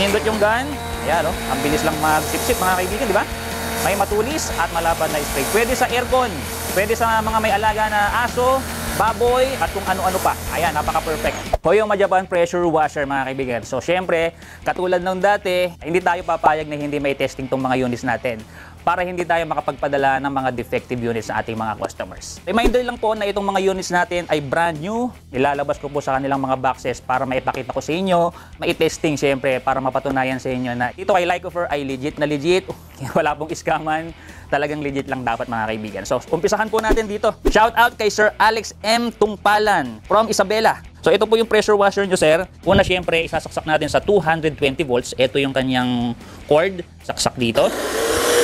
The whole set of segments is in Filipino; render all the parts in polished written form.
Pinindot yung gun. Ayan, oh. Ang bilis lang mag-sip-sip mga kaibigan, di ba? May matulis at malapad na spray. Pwede sa aircon, pwede sa mga may alaga na aso, baboy, at kung ano-ano pa. Ayan, napaka-perfect. Hoyo Majapan pressure washer mga kaibigan. So, syempre, katulad nung dati, hindi tayo papayag na hindi may testing tong mga units natin para hindi tayo makapagpadala ng mga defective units sa ating mga customers. Reminder lang po na itong mga units natin ay brand new. Ilalabas ko po sa kanilang mga boxes para maipakita ko sa inyo, mai-testing syempre para mapatunayan sa inyo na ito kay Lycofer ay legit na legit. Wala pong iskaman. Talagang legit lang dapat mga kaibigan. So, umpisahan po natin dito. Shout out kay Sir Alex M. Tungpalan from Isabela. So, ito po yung pressure washer nyo, sir. Una, syempre, isasaksak natin sa 220 volts. Ito yung kanyang cord. Saksak dito.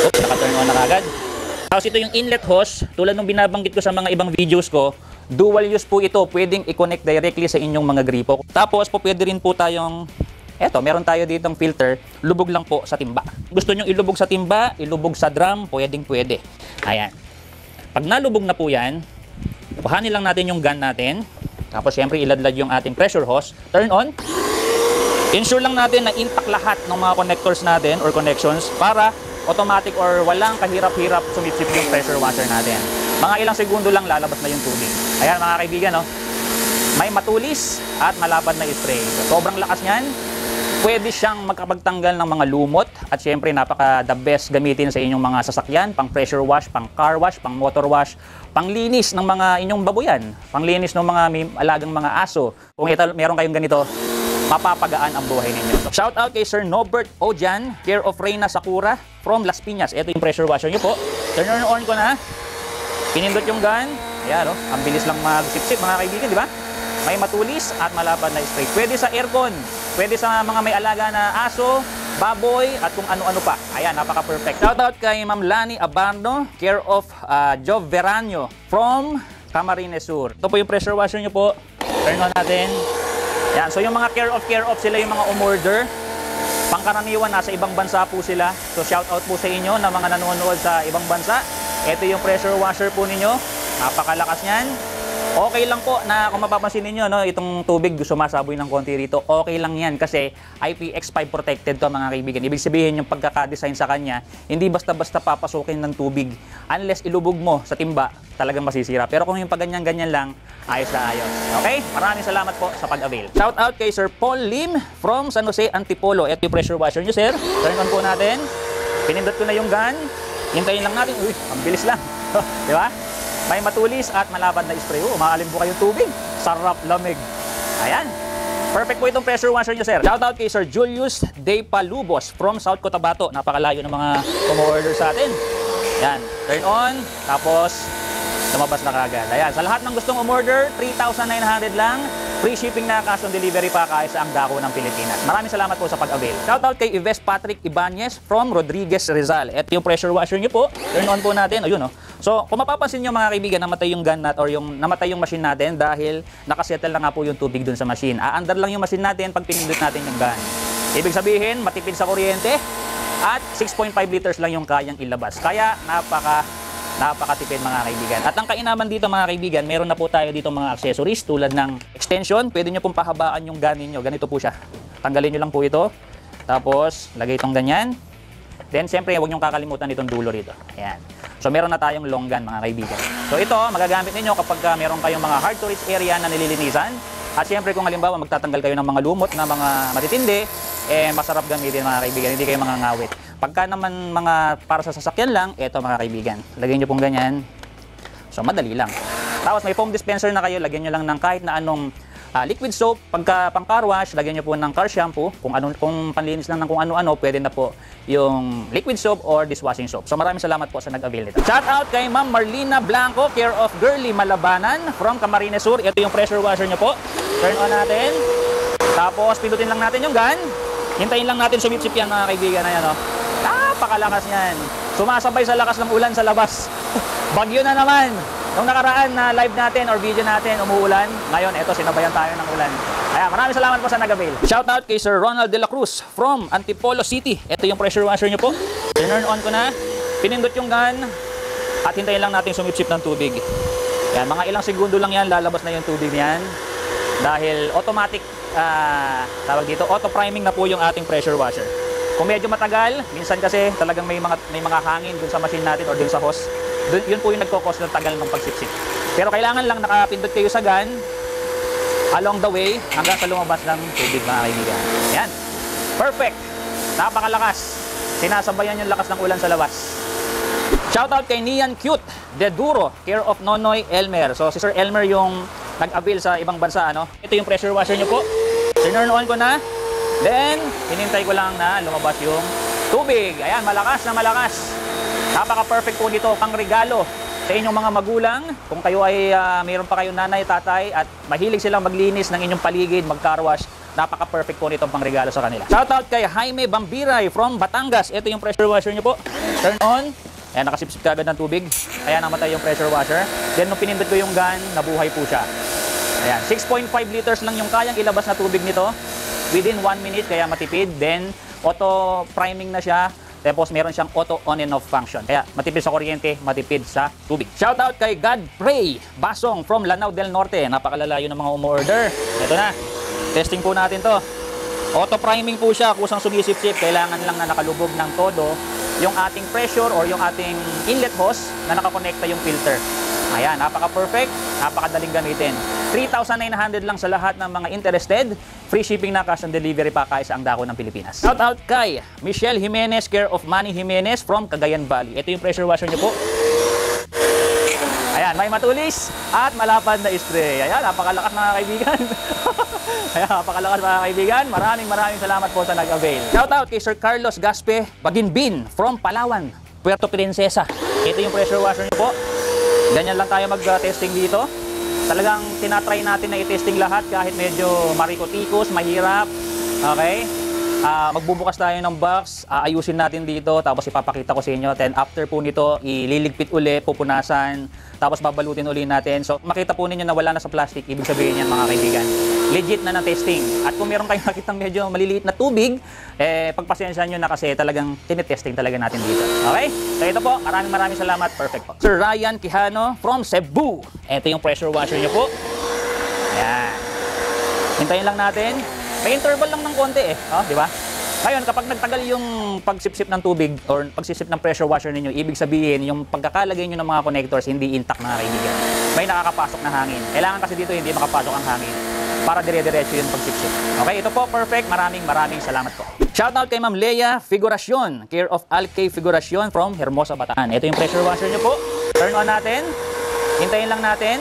Oops, naka-turn on na kagad. Tapos ito yung inlet hose. Tulad nung binabanggit ko sa mga ibang videos ko, dual use po ito. Pwedeng i-connect directly sa inyong mga gripo. Tapos po pwede rin po tayong, eto, meron tayo ditong filter. Lubog lang po sa timba. Gusto nyo ilubog sa timba, ilubog sa drum, pwede. Ayan. Pag nalubog na po yan, kuhanin lang natin yung gun natin. Tapos syempre iladlad yung ating pressure hose. Turn on. Ensure lang natin na intact lahat ng mga connectors natin or connections para automatic or walang kahirap-hirap sumipsip yung pressure washer natin. Mga ilang segundo lang lalabas na yung tubig. Ayan mga kaibigan, no? May matulis at malapad na spray. So, sobrang lakas niyan. Pwede siyang magkapagtanggal ng mga lumot at syempre napaka the best gamitin sa inyong mga sasakyan, pang pressure wash, pang car wash, pang motor wash, pang linis ng mga inyong babuyan, pang linis ng mga may alagang mga aso. Kung meron kayong ganito, mapapagaan ang buhay ninyo. Shout out kay Sir Norbert Ojan, care of Reyna Sakura from Las Piñas. Ito yung pressure washer nyo po. Turn on ko na. Pinindot yung gun. Ayan, oh. Ang bilis lang mag-sip-sip mga kaibigan, di ba? May matulis at malapad na spray. Pwede sa aircon, pwede sa mga may alaga na aso, baboy, at kung ano-ano pa. Ayan, napaka-perfect. Shout out kay Ma'am Lani Abarno, care of Jov Veranyo from Camarines Sur. Ito po yung pressure washer nyo po. Turn on natin. Yan, so yung mga care of sila yung mga umorder. Pangkaraniwan, nasa ibang bansa po sila. So shout out po sa inyo na mga nanonood sa ibang bansa. Ito yung pressure washer po ninyo. Napakalakas niyan. Okay lang po na kung mapapansin ninyo, no, itong tubig sumasaboy ng konti rito. Okay lang yan kasi IPX5 protected to mga kaibigan. Ibig sabihin yung pagkaka-design sa kanya, hindi basta-basta papasukin ng tubig. Unless ilubog mo sa timba, talagang masisira. Pero kung yung pagganyan-ganyan lang, ayos na ayos. Okay? Maraming salamat po sa pag-avail. Shout out kay Sir Paul Lim from San Jose, Antipolo. Ito yung pressure washer nyo, sir. Turn on po natin. Pinindot ko na yung gun. Hintayin lang natin. Uy, ang bilis lang. Di ba? May matulis at malapad na spray. Umaalim po kayong tubig. Sarap lamig. Ayan. Perfect po itong pressure washer nyo, sir. Shout out kay Sir Julius De Palubos from South Cotabato. Napakalayo ng mga umorder sa atin. Ayan. Turn on. Tapos, lumabas na kagad. Ayan. Sa lahat ng gustong umorder, 3,900 lang. Free shipping na cash on delivery pa kahit sa ang dako ng Pilipinas. Maraming salamat po sa pag-avail. Shout out kay Yves Patrick Ibanez from Rodriguez Rizal. Ito yung pressure washer nyo po. Turn on po natin. Ayun, oh. So, kung mapapansin nyo mga kaibigan, namatay yung gun nut or yung namatay yung machine natin dahil nakasettle na nga po yung tubig dun sa machine. Aandar lang yung machine natin pag pinindot natin yung gun. Ibig sabihin, matipid sa kuryente at 6.5 liters lang yung kayang ilabas. Kaya, napakatipid mga kaibigan. At ang kainaman dito mga kaibigan, meron na po tayo dito mga accessories tulad ng extension. Pwede nyo pong pahabaan yung gun ninyo. Ganito po siya. Tanggalin nyo lang po ito. Tapos, lagay itong ganyan. Then, siyempre, huwag nyo kakalimutan itong dulo rito. Ayan. So, meron na tayong long gun mga kaibigan. So, ito, magagamit ninyo kapag meron kayong mga hard to reach area na nililinisan. At siyempre, kung halimbawa magtatanggal kayo ng mga lumot na mga matitindi, masarap gamitin mga kaibigan. Hindi kayo mga ngawit. Pagka naman mga para sa sasakyan lang, eto mga kaibigan. Lagyan nyo pong ganyan. So, madali lang. Tapos, may foam dispenser na kayo. Lagyan nyo lang ng kahit na anong liquid soap. Pagka pang car wash, lagyan nyo po ng car shampoo. Kung panlinis lang ng kung ano-ano, pwede na po yung liquid soap or dishwashing soap. So maraming salamat po sa nag-avail nito. Shout out kay Ma'am Marlina Blanco, care of Girly Malabanan from Camarines Sur. Ito yung pressure washer nyo po. Turn on natin. Tapos pindutin lang natin yung gun. Hintayin lang natin sumipsip yan mga kaibigan. Ayan, oh. Napakalakas yan. Sumasabay sa lakas ng ulan sa labas. Bagyo na naman. Nung nakaraan na live natin or video natin, umuulan. Ngayon, eto, sinabayan tayo ng ulan. Kaya maraming salamat po sa nag-avail. Shout out kay Sir Ronald De La Cruz from Antipolo City. Ito yung pressure washer nyo po. Turn on ko na. Pinindot yung gun. At hintayin lang natin sumipsip ng tubig. Yan, mga ilang segundo lang yan, lalabas na yung tubig niyan. Dahil automatic tawag dito, auto priming na po yung ating pressure washer. Kung medyo matagal, minsan kasi talagang may mga hangin dun sa machine natin or dun sa hose. Yun po yung nagkakos ng tagal ng pagsipsip. Pero kailangan lang nakapindot kayo sa gun along the way hanggang sa lumabas ng tubig, mga kaibigan. Ayan. Perfect. Napakalakas. Sinasabayan yung lakas ng ulan sa labas. Shoutout kay Nian Cute De Duro, care of Nonoy Elmer. So si Sir Elmer yung nag-avail sa ibang bansa, ano? Ito yung pressure washer nyo po. Turn on ko na. Then, hinintay ko lang na lumabas yung tubig. Ayan, malakas na malakas. Napaka-perfect po dito, pang regalo sa inyong mga magulang. Kung kayo ay mayroon pa kayong nanay, tatay, at mahilig silang maglinis ng inyong paligid, mag-car wash, napaka-perfect po nito pang regalo sa kanila. Shoutout kay Jaime Bambiray from Batangas. Ito yung pressure washer nyo po. Turn on. Ayan, nakasipsip ka agad ng tubig. Ayan, namatay yung pressure washer. Then, nung pinindot ko yung gun, nabuhay po siya. Ayan, 6.5 liters lang yung kayang ilabas na tubig nito. Within 1 minute, kaya matipid. Then, auto priming na siya. Tapos, meron siyang auto on and off function. Kaya, matipid sa kuryente, matipid sa tubig. Shoutout kay God Pray Basong from Lanao del Norte. Napakalalayo ng mga umu-order. Ito na. Testing po natin to. Auto priming po siya. Kusang sumisip-sip. Kailangan lang na nakalubog ng todo yung ating pressure or yung ating inlet hose na nakakonekta yung filter. Ayan, napaka-perfect, napakadaling gamitin. 3,900 lang sa lahat ng mga interested. Free shipping na, cash on delivery pa kahit sa ang dako ng Pilipinas. Shout out kay Michelle Jimenez, care of Manny Jimenez from Cagayan Valley. Ito yung pressure washer niyo po. Ayan, may matulis at malapad na spray. Ayan, napakalakas mga kaibigan. Ayan, napakalakas mga kaibigan. Maraming salamat po sa nag-avail. Shout out kay Sir Carlos Gaspe Baginbin from Palawan, Puerto Princesa. Ito yung pressure washer niyo po. Ganyan lang tayo mag-testing dito. Talagang tinatry natin na i-testing lahat kahit medyo marikotikos, mahirap. Okay? Magbubukas tayo ng box, ayusin natin dito, tapos ipapakita ko sa inyo. Then after po nito, ililigpit uli, pupunasan, tapos babalutin uli natin. So makita po ninyo na wala na sa plastic, ibig sabihin yan mga kaibigan. Legit na ng testing. At kung meron kayong nakitang medyo maliliit na tubig, pagpasensyahan nyo na kasi talagang tinitesting talaga natin dito. Okay? So ito po, maraming salamat. Perfect po. Sir Ryan Quijano from Cebu. Ito yung pressure washer nyo po. Ayan. Hintayin lang natin. May interval lang ng konti di ba? Ngayon, kapag nagtagal yung pagsipsip ng tubig or pagsipsip ng pressure washer ninyo, ibig sabihin, yung pagkakalagay nyo ng mga connectors, hindi intact na kaibigan. May nakakapasok na hangin. Kailangan kasi dito hindi makapasok ang hangin para dire-diretso yung pagsipsip. Okay, ito po, perfect. Maraming salamat po. Shoutout kay Ma'am Leia Figuracion, care of Alkay Figuracion from Hermosa, Bataan. Ito yung pressure washer nyo po. Turn on natin. Hintayin lang natin.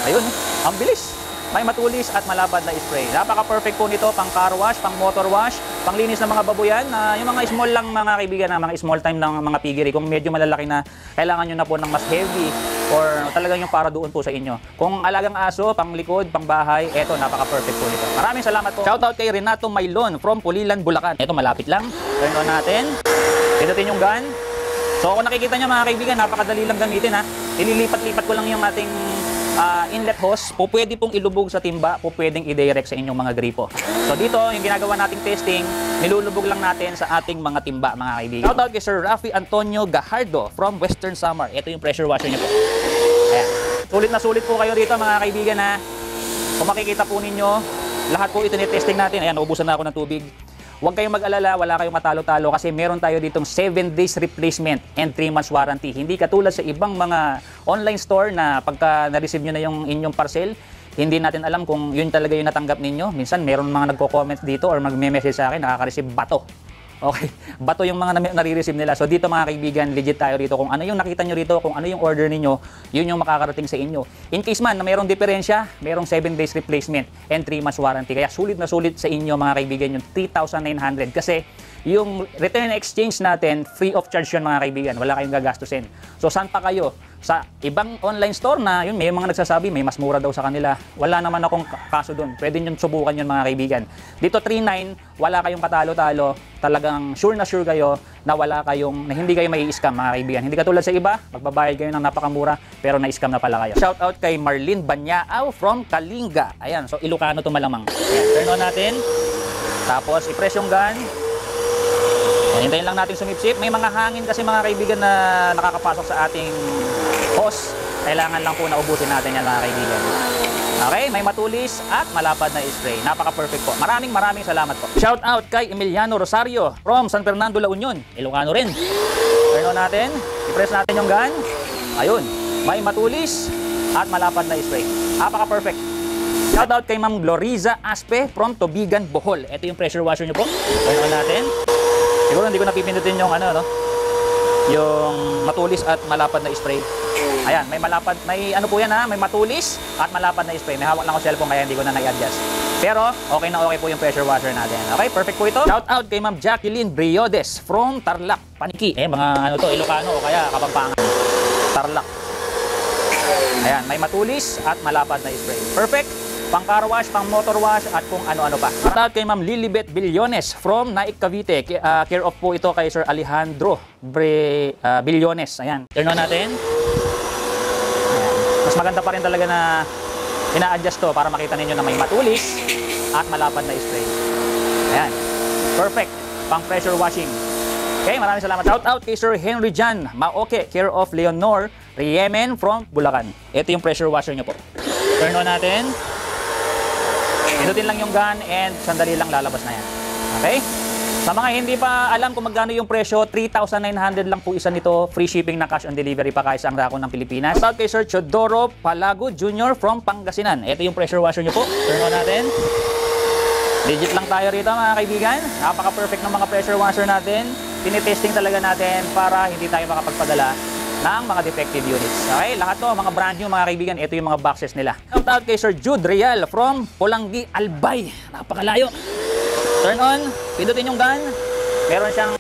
Ayun, ang bilis. May matulis at malapad na spray. Napaka-perfect po nito pang car wash, pang motor wash, pang linis ng mga babuyan. Yung mga small lang mga kaibigan, mga small time ng mga piggery. Kung medyo malalaki na, kailangan nyo na po ng mas heavy or talagang yung para doon po sa inyo. Kung alagang aso, pang likod, pang bahay, eto, napaka-perfect po nito. Maraming salamat po. Shoutout kay Renato Maylon from Pulilan, Bulacan. Eto, malapit lang. Turn on natin. Pindutin yung gun. So kung nakikita nyo mga kaibigan, napakadali lang gamitin ha. Ililipat-lipat ko lang yung ating inlet hose, po pwede pong ilubog sa timba, po pwedeng i-direct sa inyong mga gripo. So dito, yung ginagawa nating testing, nilulubog lang natin sa ating mga timba, mga kaibigan. Shoutout kay Sir Rafi Antonio Gajardo from Western Samar. Ito yung pressure washer niyo po. Ayan. Sulit na sulit po kayo dito mga kaibigan ha. Kung makikita po ninyo, lahat po ito ni-testing natin. Ayan, naubusan na ako ng tubig. Huwag kayong mag-alala, wala kayong matalo-talo kasi meron tayo ditong 7 days replacement and 3 months warranty. Hindi katulad sa ibang mga online store na pagka na-receive nyo na yung inyong parcel, hindi natin alam kung yun talaga yung natanggap ninyo. Minsan, meron mga nagko-comment dito or magme-message sa akin, nakaka-receive bato. Okay, bato yung mga nare-receive nila. So dito mga kaibigan, legit tayo rito. Kung ano yung nakita nyo rito, kung ano yung order ninyo, yun yung makakarating sa inyo. In case man na mayroong diferensya, mayroong 7 days replacement and 3 months warranty. Kaya sulit na sulit sa inyo mga kaibigan yung 3,900 kasi yung return exchange natin, free of charge yun mga kaibigan. Wala kayong gagastusin. So saan pa kayo? Sa ibang online store na yun, may mga nagsasabi may mas mura daw sa kanila. Wala naman akong kaso doon. Pwede nyo subukan yun mga kaibigan. Dito 3,900, wala kayong patalo-talo. Talagang sure na sure kayo na na hindi kayo may i-scam mga kaibigan. Hindi katulad sa iba, magbabayad kayo ng napakamura pero na-scam na pala kayo. Shout out kay Marlene Banyao from Kalinga. Ayan, so Ilocano to malamang. Ayan, turn on natin. Tapos i-press yung gun. Hintayin lang natin sumipsip. May mga hangin kasi mga kaibigan na nakakapasok sa ating hose. Kailangan lang po na ubusin natin yan mga kaibigan. Okay, may matulis at malapad na spray. Napaka-perfect po. Maraming salamat po. Shout out kay Emiliano Rosario from San Fernando, La Union. Ilocano rin. Turn on natin. I-press natin yung gun. Ayun. May matulis at malapad na spray. Napaka-perfect. Shout out kay Ma'am Gloriza Aspe from Tubigan, Bohol. Ito yung pressure washer nyo po. Turn on natin. Siguro hindi ko napipindutin yung ano, no? Yung matulis at malapad na spray. Ayan, may malapad, may ano po yan ha, may matulis at malapad na spray. May hawak lang ako cellphone kaya hindi ko na nai-adjust. Pero okay na okay po yung pressure washer natin. Okay, perfect po ito. Shout out kay Ma'am Jacqueline Briodes from Tarlac, Paniki. Mga ano to, Ilocano o kaya Kapampangan. Tarlac. Ayan, may matulis at malapad na spray. Perfect. Pang car wash, pang motor wash, at kung ano-ano pa. Shout out kay Ma'am Lilibet Billones from Naik, Cavite. Care of po ito kay Sir Alejandro Billones. Ayan. Turn on natin. Ayan. Mas maganda pa rin talaga na ina-adjust to para makita ninyo na may matulis at malapad na spray. Ayan. Perfect. Pang pressure washing. Okay, maraming salamat. Shout out kay Sir Henry Jan Maoke, care of Leonor Riemen from Bulacan. Ito yung pressure washer nyo po. Turn on natin. Pinutin lang yung gun and sandali lang lalabas na yan. Okay? Sa mga hindi pa alam kung magkano yung presyo, 3,900 lang po isa nito. Free shipping na cash on delivery pa kahit sa ang dako ng Pilipinas. Shout out kay Sir Chodoro Palago Jr. from Pangasinan. Ito yung pressure washer nyo po. Turn on natin. Legit lang tayo rito mga kaibigan. Napaka-perfect ng mga pressure washer natin. Tinitesting talaga natin para hindi tayo makapagpadala ng mga defective units. Okay, lahat to, mga brand new mga kaibigan, ito yung mga boxes nila. Shout out kay Sir Jude Real from Polanggi, Albay. Napakalayo. Turn on, pindutin yung gun. Meron siyang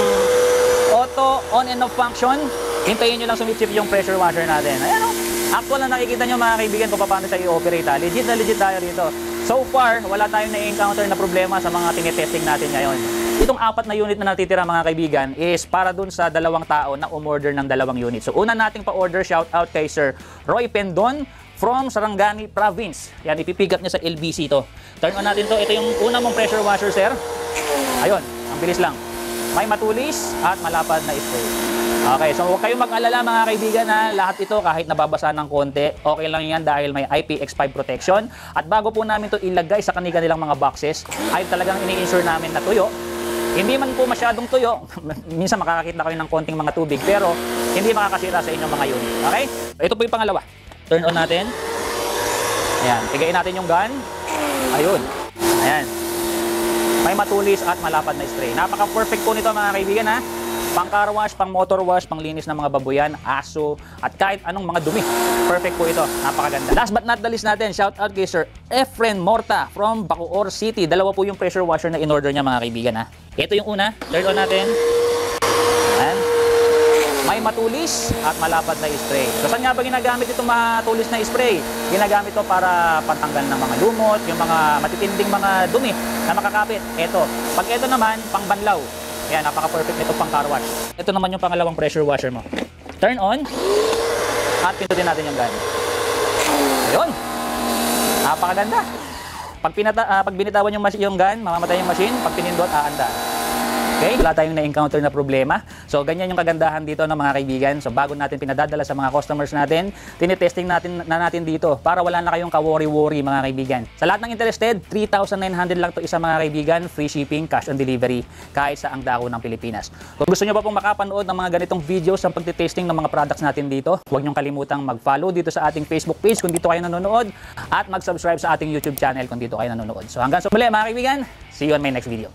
auto on and off function. Hintayin nyo lang sumipsip yung pressure washer natin. Ayan o. Actual na nakikita nyo mga kaibigan kung paano siya i-operate. Legit na legit tayo rito. So far, wala tayong na-encounter na problema sa mga tinitesting natin ngayon. Itong 4 na unit na natitira mga kaibigan is para dun sa 2 tao na umorder ng 2 unit. So una nating pa-order, shout out kay Sir Roy Pendon from Sarangani Province. Yan, ipipick up niya sa LBC to. Turn on natin to. Ito yung una mong pressure washer, sir. Ayun, ang bilis lang. May matulis at malapad na spray. Okay, so huwag kayong mag-alala mga kaibigan na lahat ito kahit nababasa ng konti, okay lang yan dahil may IPX5 protection. At bago po namin to ilagay sa kanilang mga boxes, ay talagang ini-ensure namin na tuyo. Hindi man po masyadong tuyo, minsan makakakita kayo ng konting mga tubig, pero hindi makakasira sa inyong mga unit. Okay? So, ito po yung pangalawa. Turn on natin. Ayan, tigain natin yung gun. Ayun. Ayan. May matulis at malapad na spray. Napaka-perfect po nito mga kaibigan ha. Pang car wash, pang motor wash, pang linis ng mga babuyan, aso, at kahit anong mga dumi. Perfect po ito. Napakaganda. Last but not the least natin, shout out kay Sir Efren Morta from Bacoor City. 2 po yung pressure washer na in-order niya mga kaibigan ha. Ito yung una. Turn on natin. Ayan. May matulis at malapad na spray. So saan nga ba ginagamit itong matulis na spray? Ginagamit ito para pantanggal ng mga lumot, yung mga matitinding mga dumi na makakapit. Ito. Pag ito naman, pang banlaw. Yan, napaka-perfect nito pang car wash. Ito naman yung pangalawang pressure washer mo. Turn on. At pindutin natin yung gun. Ayun. Napakaganda. Pag binitawan yung gun, mamamatay yung machine. Pag pinindot, aanda. Okay? Wala tayong na-encounter na problema. So, ganyan yung kagandahan dito ng mga kaibigan. So, bago natin pinadadala sa mga customers natin, tinitesting natin dito para wala na kayong ka-worry-worry mga kaibigan. Sa lahat ng interested, 3,900 lang to isa mga kaibigan. Free shipping, cash on delivery, kahit sa ang dako ng Pilipinas. Kung gusto nyo pa pong makapanood ng mga ganitong videos sa pagtitesting ng mga products natin dito, huwag nyong kalimutang mag-follow dito sa ating Facebook page kung dito kayo nanonood at mag-subscribe sa ating YouTube channel kung dito kayo nanonood. So, hanggang sa muli mga kaibigan, see you on my next video.